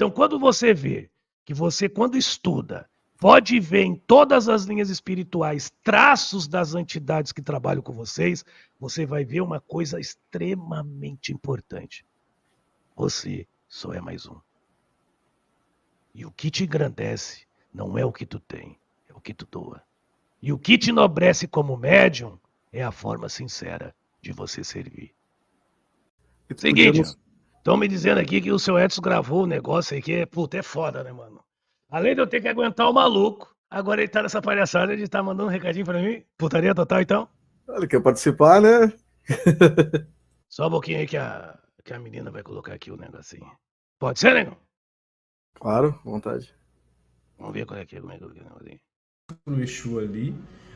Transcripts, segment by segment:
Então, quando você vê que você, quando estuda, pode ver em todas as linhas espirituais traços das entidades que trabalham com vocês, você vai ver uma coisa extremamente importante. Você só é mais um. E o que te engrandece não é o que tu tem, é o que tu doa. E o que te enobrece como médium é a forma sincera de você servir. E tu podia Seguinte, nos... estão me dizendo aqui que o seu Edson gravou o negócio aí, que é foda, né, mano? Além de eu ter que aguentar o maluco, agora ele tá nessa palhaçada de tá mandando um recadinho pra mim. Putaria total, então? Ele quer participar, né? Só um pouquinho aí que a menina vai colocar aqui o negocinho. Pode ser, nego? Claro, vontade. Vamos ver qual é que é, como é que é o negocinho. No Exu ali.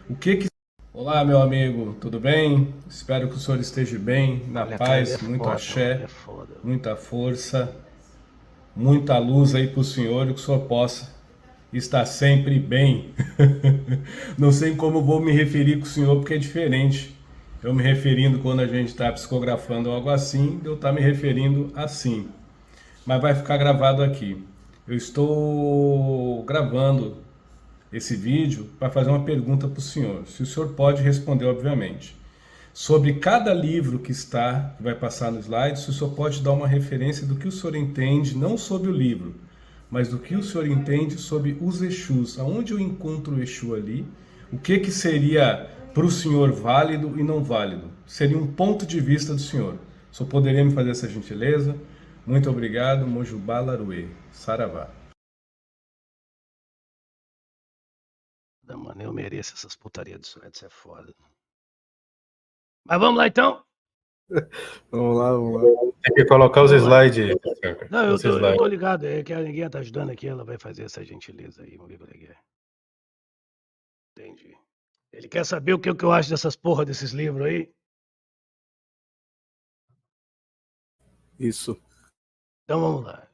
O que que... Olá, meu amigo, tudo bem? Espero que o senhor esteja bem, na Olha, cara, ele é paz, muito foda, mano, ele axé, é foda. muita força, muita luz aí pro senhor e que o senhor possa estar sempre bem. Não sei como vou me referir com o senhor porque é diferente. Eu me referindo quando a gente está psicografando algo assim, eu estar me referindo assim. Mas vai ficar gravado aqui. Eu estou gravando esse vídeo para fazer uma pergunta para o senhor. Se o senhor pode responder, obviamente. Sobre cada livro que vai passar no slide, se o senhor pode dar uma referência do que o senhor entende, não sobre o livro, mas do que o senhor entende sobre os Exus. Aonde eu encontro o Exu ali? O que que seria para o senhor válido e não válido? Seria um ponto de vista do senhor. O senhor poderia me fazer essa gentileza? Muito obrigado, Mojubá Laruê. Saravá. Mano, eu mereço essas putarias do Suéter, isso é foda. Mas vamos lá, então? Vamos lá, vamos lá. Tem que colocar os slides. Não, eu Os tô slides. ligado, é que a ninguém tá ajudando aqui, ela vai fazer essa gentileza aí, vamos ver qual é que é. Entendi. Ele quer saber o que eu acho dessas porra desses livros aí? Isso. Então vamos lá.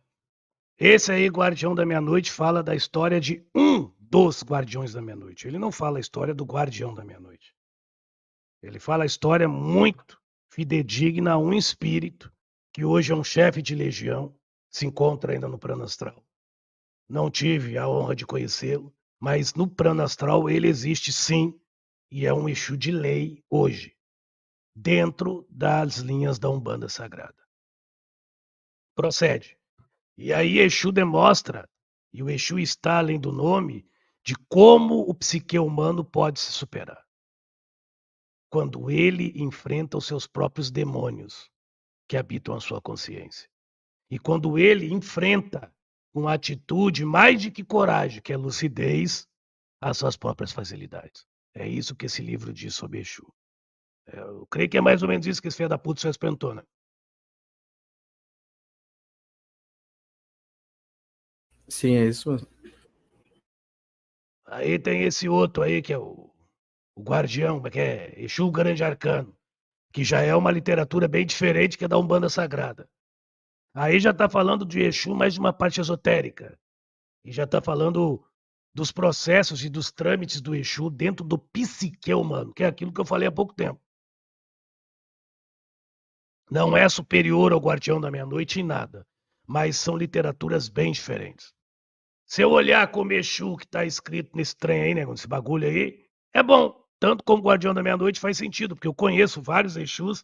Esse aí, Guardião da Meia-Noite, fala da história de um dos Guardiões da Meia-Noite. Ele não fala a história do Guardião da Meia-Noite. Ele fala a história muito fidedigna a um espírito que hoje é um chefe de legião, se encontra ainda no plano astral. Não tive a honra de conhecê-lo, mas no plano astral ele existe sim, e é um Exu de lei hoje, dentro das linhas da Umbanda Sagrada. Procede. E aí Exu demonstra, e o Exu está além do nome, de como o psique humano pode se superar. Quando ele enfrenta os seus próprios demônios que habitam a sua consciência. E quando ele enfrenta com atitude mais de que coragem, que é lucidez, as suas próprias facilidades. É isso que esse livro diz sobre Exu. Eu creio que é mais ou menos isso que esse filho da puta se perguntou, né? Sim, é isso mesmo. Aí tem esse outro aí, que é o Guardião, que é Exu o Grande Arcano, que já é uma literatura bem diferente que é da Umbanda Sagrada. Aí já está falando de Exu mais de uma parte esotérica. E já está falando dos processos e dos trâmites do Exu dentro do psique humano, que é aquilo que eu falei há pouco tempo. Não é superior ao Guardião da Meia-Noite em nada, mas são literaturas bem diferentes. Se eu olhar como Exu que está escrito nesse trem aí, né, nesse bagulho aí, é bom. Tanto como Guardião da Meia-Noite faz sentido, porque eu conheço vários Exus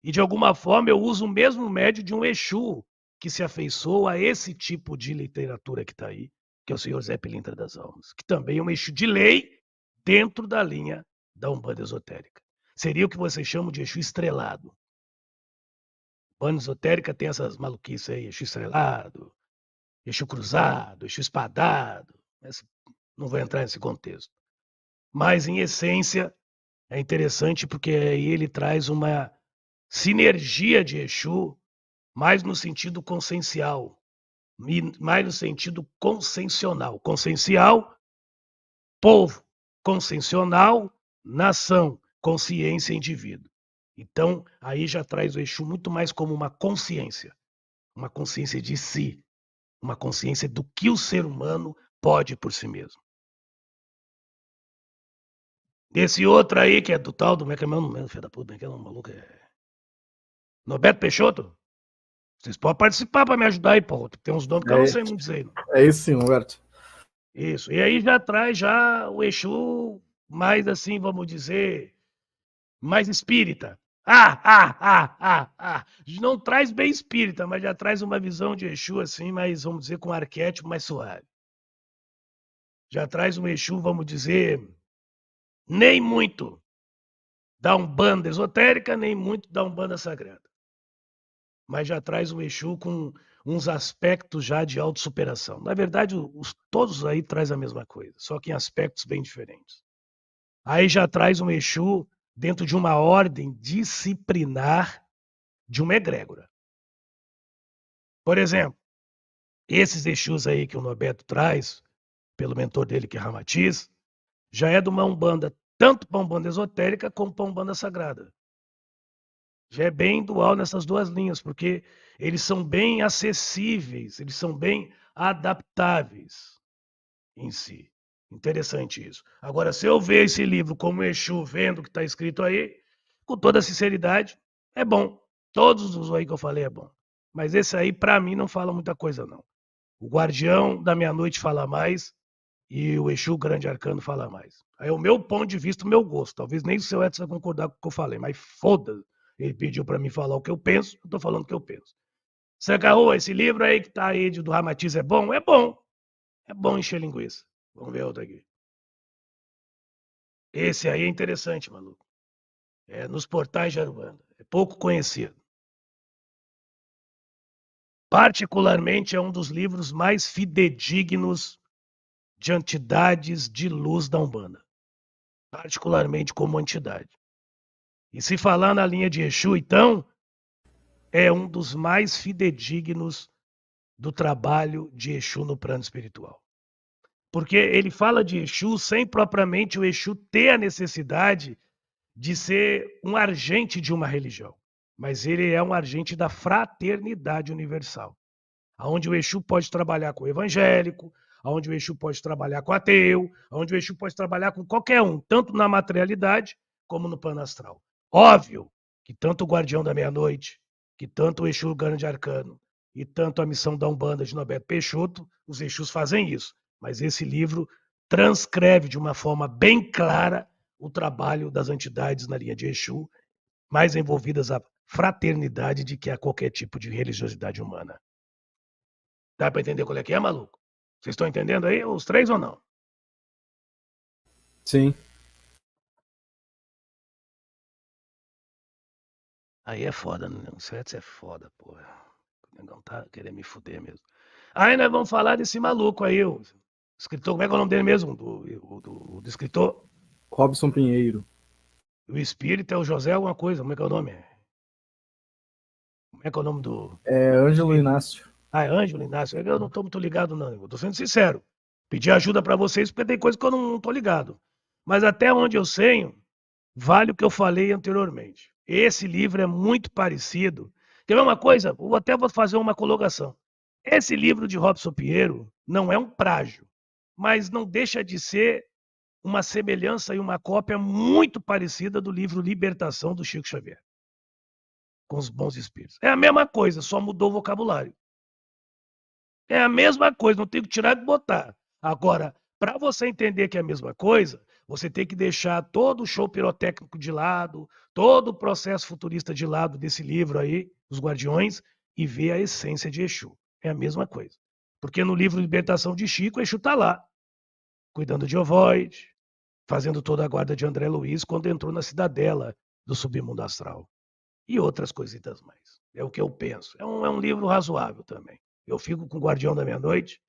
e de alguma forma eu uso o mesmo médio de um Exu que se afeiçoa a esse tipo de literatura que está aí, que é o Senhor Zé Pilintra das Almas, que também é um Exu de lei dentro da linha da Umbanda Esotérica. Seria o que vocês chamam de Exu estrelado. Umbanda Esotérica tem essas maluquices aí, Exu estrelado, Exu cruzado, Exu espadado, mas não vou entrar nesse contexto. Mas, em essência, é interessante porque aí ele traz uma sinergia de Exu mais no sentido consciencial, mais no sentido consciencial. Consciencial, povo. Consciencial, nação. Consciência, indivíduo. Então, aí já traz o Exu muito mais como uma consciência de si, uma consciência do que o ser humano pode por si mesmo. Esse outro aí, que é do tal do... Como é que é meu nome, filho da puta? Como é que é o maluco? Norberto Peixoto? Vocês podem participar para me ajudar aí, pô. Tem uns nomes que eu não sei não dizer. É isso sim, Humberto. Isso. E aí já traz já o Exu mais assim, vamos dizer, mais espírita. Não traz bem espírita, mas já traz uma visão de Exu assim, mais, vamos dizer, com um arquétipo mais suave. Já traz um Exu, vamos dizer, nem muito da Umbanda esotérica, nem muito da Umbanda sagrada. Mas já traz um Exu com uns aspectos já de autossuperação. Na verdade, todos aí traz a mesma coisa, só que em aspectos bem diferentes. Aí já traz um Exu dentro de uma ordem disciplinar de uma egrégora. Por exemplo, esses Exus aí que o Norberto traz, pelo mentor dele que é Ramatiz, já é de uma Umbanda, tanto para Umbanda esotérica como para Umbanda sagrada. Já é bem dual nessas duas linhas, porque eles são bem acessíveis, eles são bem adaptáveis em si. Interessante isso. Agora, se eu ver esse livro como Exu vendo o que está escrito aí, com toda sinceridade, é bom. Todos os aí que eu falei é bom. Mas esse aí, para mim, não fala muita coisa, não. O Guardião da Meia-Noite fala mais e o Exu Grande Arcano fala mais. Aí é o meu ponto de vista, o meu gosto. Talvez nem o seu Edson vai concordar com o que eu falei, mas foda-se. Ele pediu para mim falar o que eu penso, eu tô falando o que eu penso. Sacaú, esse livro aí que tá aí do Ramatiz é bom? É bom. É bom encher linguiça. Vamos ver outro aqui. Esse aí é interessante, maluco. É nos portais de Aruanda. É pouco conhecido. Particularmente é um dos livros mais fidedignos de entidades de luz da Umbanda. Particularmente como entidade. E se falar na linha de Exu, então, é um dos mais fidedignos do trabalho de Exu no plano espiritual. Porque ele fala de Exu sem propriamente o Exu ter a necessidade de ser um agente de uma religião. Mas ele é um agente da fraternidade universal. Onde o Exu pode trabalhar com o evangélico, onde o Exu pode trabalhar com o ateu, onde o Exu pode trabalhar com qualquer um, tanto na materialidade como no plano astral. Óbvio que tanto o Guardião da Meia-Noite, que tanto o Exu Grande Arcano e tanto a missão da Umbanda de Norberto Peixoto, os Exus fazem isso. Mas esse livro transcreve de uma forma bem clara o trabalho das entidades na linha de Exu, mais envolvidas à fraternidade de que a qualquer tipo de religiosidade humana. Dá para entender qual é que é, maluco? Vocês estão entendendo aí, os três ou não? Sim. Aí é foda, né? O Sets é foda, porra. O negão tá querendo me fuder mesmo. Aí nós vamos falar desse maluco aí, o escritor, como é que é o nome dele mesmo? Do escritor? Robson Pinheiro. O espírito é o José alguma coisa, como é que é o nome? Como é que é o nome do... É Ângelo Inácio. Ah, é Ângelo Inácio. Eu não tô muito ligado, não. Eu tô sendo sincero. Pedi ajuda para vocês porque tem coisa que eu não tô ligado. Mas até onde eu sei, vale o que eu falei anteriormente. Esse livro é muito parecido. Quer ver uma coisa? Eu até vou fazer uma colocação. Esse livro de Robson Pinheiro não é um plágio, mas não deixa de ser uma semelhança e uma cópia muito parecida do livro Libertação do Chico Xavier, com os bons espíritos. É a mesma coisa, só mudou o vocabulário. É a mesma coisa, não tem que tirar e botar. Agora, para você entender que é a mesma coisa, você tem que deixar todo o show pirotécnico de lado, todo o processo futurista de lado desse livro aí, Os Guardiões, e ver a essência de Exu. É a mesma coisa. Porque no livro Libertação de Chico, Exu está lá, cuidando de ovoide, fazendo toda a guarda de André Luiz quando entrou na cidadela do submundo astral. E outras coisitas mais. É o que eu penso. É um livro razoável também. Eu fico com o Guardião da Meia-Noite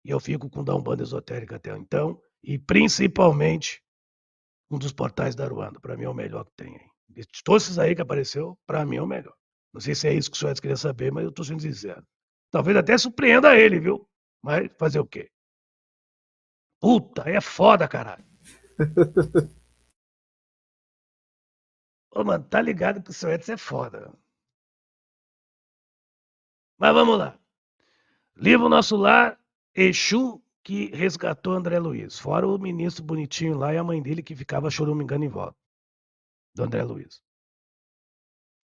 e eu fico com o da Umbanda Esotérica até então, e principalmente um dos portais da Aruanda. Para mim é o melhor que tem. De todos esses aí que apareceu, para mim é o melhor. Não sei se é isso que o senhor queria saber, mas eu estou sendo sincero. Talvez até surpreenda ele, viu? Mas fazer o quê? Puta, é foda, caralho. Ô, mano, tá ligado que o seu Edson é foda. Mas vamos lá. Livro Nosso Lar, Exu que resgatou André Luiz. Fora o ministro bonitinho lá e a mãe dele que ficava choramingando em volta do André Luiz.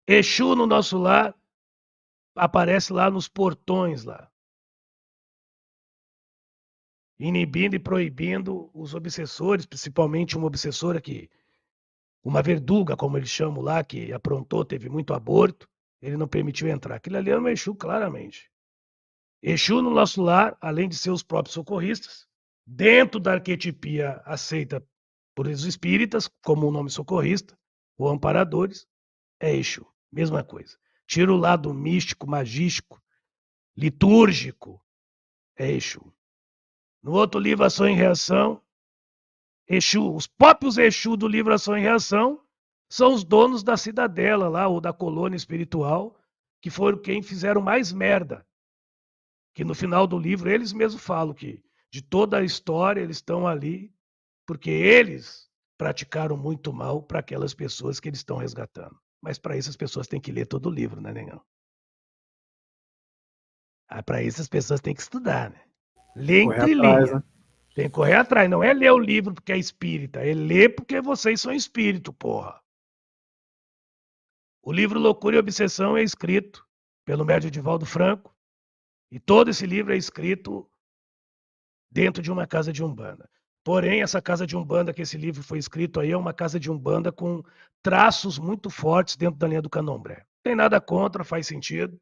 Exu no Nosso Lar, aparece lá nos portões lá. Inibindo e proibindo os obsessores, principalmente uma obsessora que, uma verduga, como eles chamam lá, que aprontou, teve muito aborto, ele não permitiu entrar. Aquilo ali é um Exu, claramente. Exu no nosso lar, além de ser os próprios socorristas, dentro da arquetipia aceita por os espíritas, como o nome socorrista, ou amparadores, é Exu. Mesma coisa. Tira o lado místico, magístico, litúrgico, é Exu. No outro livro, Ação e Reação, Exu, os próprios Exu do livro Ação e Reação são os donos da cidadela lá, ou da colônia espiritual, que foram quem fizeram mais merda. Que no final do livro eles mesmos falam que de toda a história eles estão ali porque eles praticaram muito mal para aquelas pessoas que eles estão resgatando. Mas para isso as pessoas têm que ler todo o livro, né, Negão? Para isso as pessoas têm que estudar, né? Ler Correr entre atrás, linhas. né? Tem que correr atrás. Não é ler o livro porque é espírita, é ler porque vocês são espírito, porra. O livro Loucura e Obsessão é escrito pelo médium Divaldo Franco e todo esse livro é escrito dentro de uma casa de umbanda. Porém, essa casa de umbanda que esse livro foi escrito aí é uma casa de umbanda com traços muito fortes dentro da linha do candomblé. Não tem nada contra, faz sentido,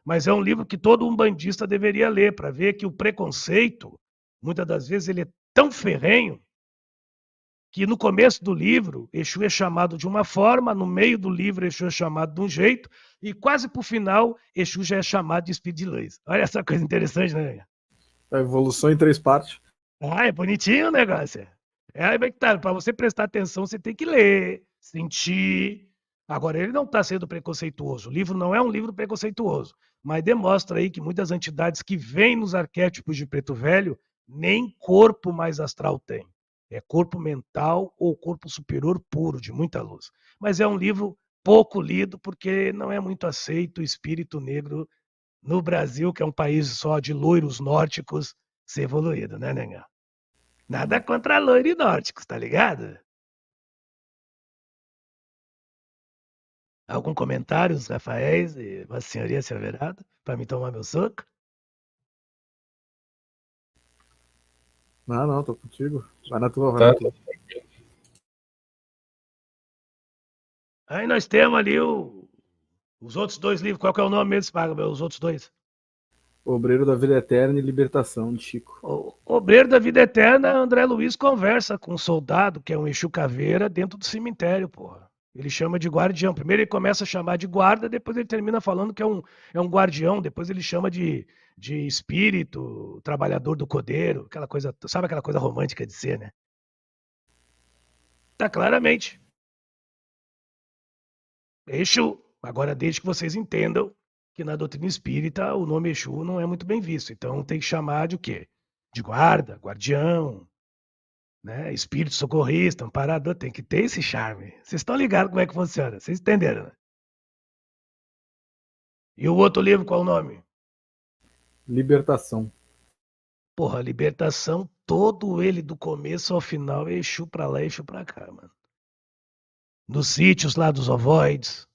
mas é um livro que todo umbandista deveria ler para ver que o preconceito, muitas das vezes, ele é tão ferrenho que no começo do livro, Exu é chamado de uma forma, no meio do livro, Exu é chamado de um jeito, e quase para o final, Exu já é chamado de Espírito de Luz. Olha essa coisa interessante, né? A evolução em 3 partes. Ah, é bonitinho o negócio. É aí que tá. Para você prestar atenção, você tem que ler, sentir. Agora, ele não está sendo preconceituoso. O livro não é um livro preconceituoso, mas demonstra aí que muitas entidades que vêm nos arquétipos de Preto Velho nem corpo mais astral tem. É corpo mental ou corpo superior puro, de muita luz. Mas é um livro pouco lido porque não é muito aceito o espírito negro no Brasil, que é um país só de loiros nórdicos, ser evoluído, né, Nenga? Nada contra loiros nórdicos, tá ligado? Algum comentário, os Rafaéis e Vossa Senhoria, Senhor Verado, para me tomar meu soco? Não, tô contigo. Vai na tua, vai Tá. na tua. Aí nós temos ali os outros dois livros. Qual que é o nome mesmo, Paga? Os outros dois. Obreiro da Vida Eterna e Libertação, de Chico. O obreiro da vida eterna, André Luiz conversa com um soldado, que é um Exu Caveira, dentro do cemitério, porra. Ele chama de guardião. Primeiro ele começa a chamar de guarda, depois ele termina falando que é um guardião, depois ele chama de espírito, trabalhador do codeiro, aquela coisa, sabe aquela coisa romântica de ser, né? Tá claramente. Exu. Agora, desde que vocês entendam que na doutrina espírita o nome Exu não é muito bem visto. Então tem que chamar de o quê? De guarda, guardião, né? Espírito socorrista, amparador, tem que ter esse charme. Vocês estão ligados como é que funciona? Vocês entenderam, né? E o outro livro, qual o nome? Libertação. Porra, Libertação, todo ele do começo ao final é Exu pra lá, Exu pra cá, mano. Nos sítios lá dos ovoides,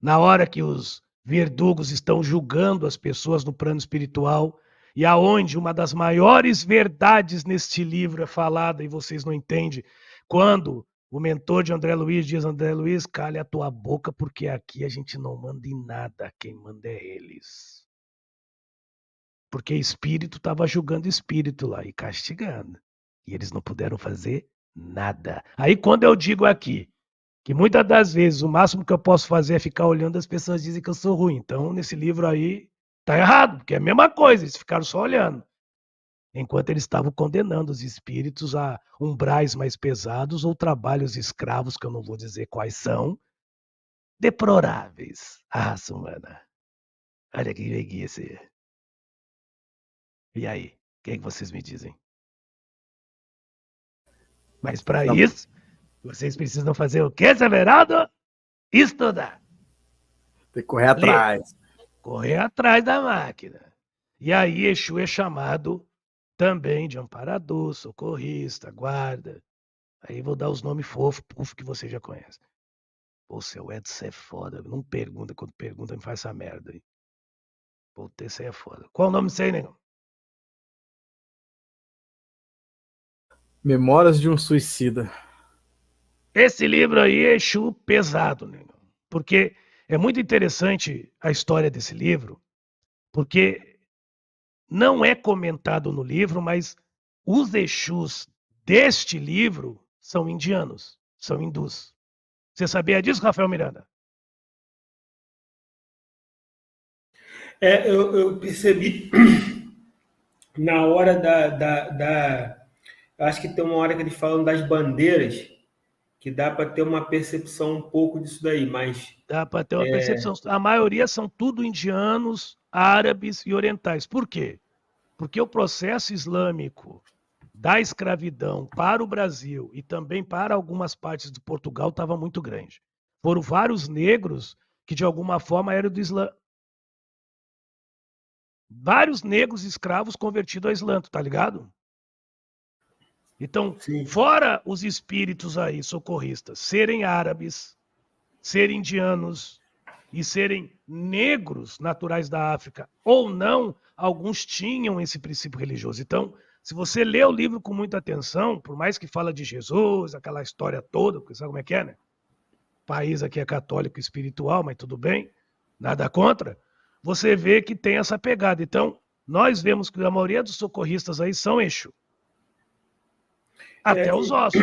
na hora que os verdugos estão julgando as pessoas no plano espiritual, e aonde uma das maiores verdades neste livro é falada e vocês não entendem, quando o mentor de André Luiz diz: André Luiz, cale a tua boca, porque aqui a gente não manda em nada, quem manda é eles. Porque espírito estava julgando espírito lá e castigando. E eles não puderam fazer nada. Aí quando eu digo aqui que muitas das vezes o máximo que eu posso fazer é ficar olhando, as pessoas dizem que eu sou ruim. Então, nesse livro aí, tá errado, porque é a mesma coisa, eles ficaram só olhando. Enquanto eles estavam condenando os espíritos a umbrais mais pesados ou trabalhos escravos, que eu não vou dizer quais são, deploráveis à raça humana. Olha que preguiça. E aí, o que é que vocês me dizem? Mas para Tá. isso, vocês precisam fazer o quê, Severado? Estudar. Tem que correr atrás. Correr atrás da máquina. E aí Exu é chamado também de amparador, socorrista, guarda. Aí vou dar os nomes fofos, puf, que você já conhece. Pô, seu Edson é foda. Não pergunta, quando pergunta me faz essa merda aí. Puta, esse aí é foda. Qual o nome disso aí, negão? Memórias de um Suicida. Esse livro aí é Exu pesado, negão. Porque é muito interessante a história desse livro, porque não é comentado no livro, mas os Exus deste livro são indianos, são hindus. Você sabia disso, Rafael Miranda? Eu percebi na hora acho que tem uma hora que eles falam das bandeiras, que dá para ter uma percepção um pouco disso daí, mas Dá para ter uma percepção. A maioria são tudo indianos, árabes e orientais. Por quê? Porque o processo islâmico da escravidão para o Brasil e também para algumas partes de Portugal estava muito grande. Foram vários negros que, de alguma forma, eram do Islã. Vários negros escravos convertidos ao Islã, tá ligado? Então, sim. fora os espíritos aí, socorristas, serem árabes, serem indianos e serem negros naturais da África ou não, alguns tinham esse princípio religioso. Então, se você lê o livro com muita atenção, por mais que fala de Jesus, aquela história toda, porque sabe como é que é, né? O país aqui é católico e espiritual, mas tudo bem, nada contra. Você vê que tem essa pegada. Então, nós vemos que a maioria dos socorristas aí são Exu. Até os ossos.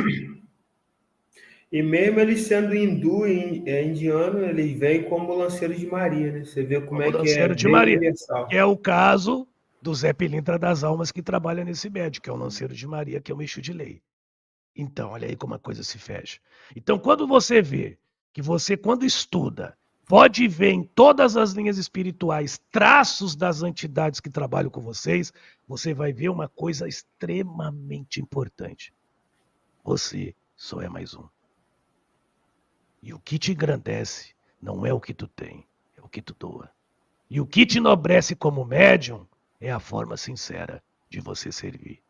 E mesmo eles sendo hindu e indiano, eles vêm como lanceiros de Maria, né? Você vê como é que é Lanceiro de bem Maria. universal. Que é o caso do Zé Pilintra das Almas que trabalha nesse médio, que é o Lanceiro de Maria, que é o Exu de Lei. Então, olha aí como a coisa se fecha. Então, quando você vê que você, quando estuda, pode ver em todas as linhas espirituais traços das entidades que trabalham com vocês, você vai ver uma coisa extremamente importante. Você só é mais um. E o que te engrandece não é o que tu tem, é o que tu doa. E o que te enobrece como médium é a forma sincera de você servir.